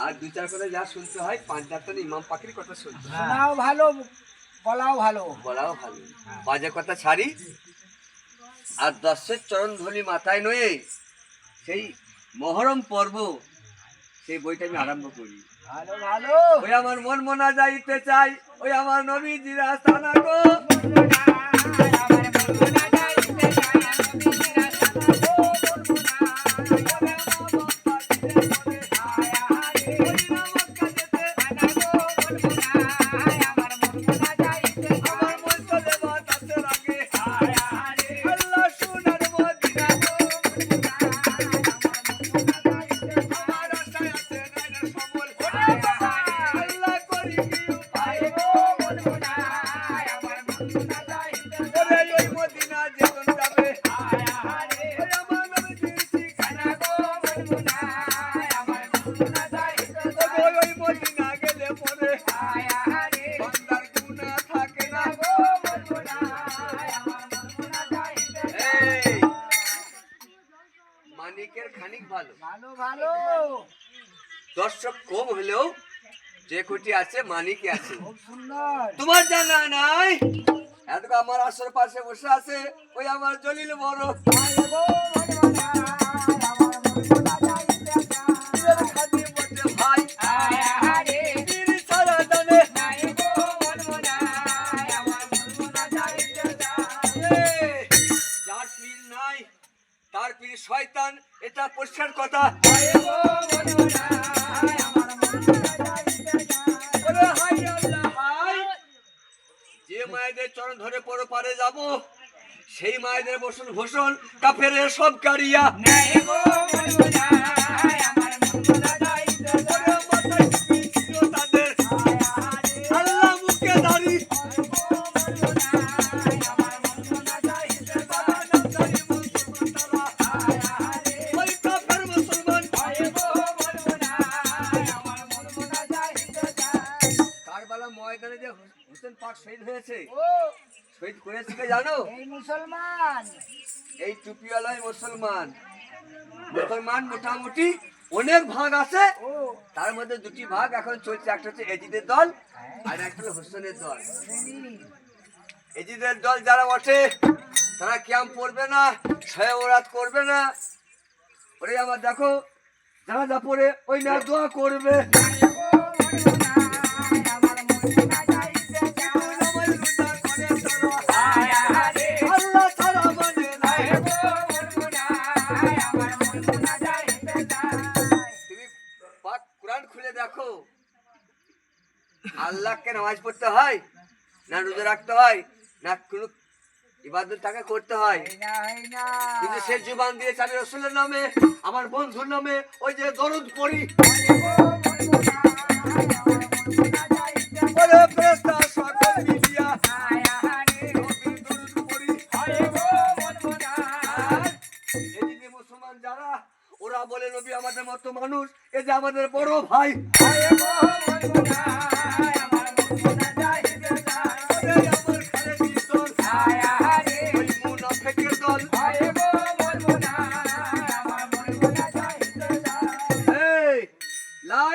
আর দু চার কথা যা শুনতে হয়, পাঁচটা ইমাম পাখির কথা শুনতে হয়। শোনাও ভালো, বলাও ভালো। বলাও ভালো। বাজে কথা ছাড়ি, আর দশের চরণ ধুলি মাথায় নয়ে সেই মহরম পর্ব, সেই বইটা আমি আরম্ভ করি। ভালো ভালো। ওই আমার মন মনা যাইতে চাই, ওই আমার নবীজির আস্তানা গো। মানিকের খানিক ভালো, ভালো ভালো। দর্শক কম হলেও যে কোটি আছে মানিকই আছে। খুব সুন্দর। তোমার জানা নাই এত আমার আসর পাশে বসে আছে ওই আমার জলিল বড় ভাই। যার পীর নাই তার পীর শয়তান, এটা পরিষ্কার কথা। যে মায়েদের চরণ ধরে পরো পারে যাব, সেই মায়েদের বসুন ঘোষণ কাফের সব কারিয়া। আল্লাহ মুখে দাঁড়ি ওই কাফের মুসলমান। কারবালা ময়দানে যে হোসেন পাক শহীদ হয়েছে, ও শহীদ করেছে কে জানো? এই মুসলমান। এই টুপিওয়ালাই মুসলমান। মুসলমান মোটামুটি অনেক ভাগ আছে, ও তার মধ্যে দুটি ভাগ এখন চলছে, একটা হচ্ছে এজিদের দল আর একটা হলো হোসেনের দল। এজিদের দল যারা বসে তারা ক্যাম্প পড়বে না, সয়াবরাত করবে না, ওরে আমার দেখো জানাজা পড়ে ওই না দোয়া করবে। আল্লাহ ছাড়া মানে না। তুমি পাক কোরআন খুলে দেখো, আল্লাহকে নামাজ পড়তে হয় না রোজা রাখতে হয় না কোনো ইবাদত তাকে করতে হয়, কিন্তু সে জুবান দিয়েছে আমি রসুলের নামে আমার বন্ধুর নামে ওই যে দরুদ পড়ি। ওরে ফেরেশতা সকল মিলিয়া নবীর দরুদ পড়ি। এদিকে মুসলমান যারা ওরা বলে নবী আমাদের মতো মানুষ, এ যে আমাদের বড় ভাই।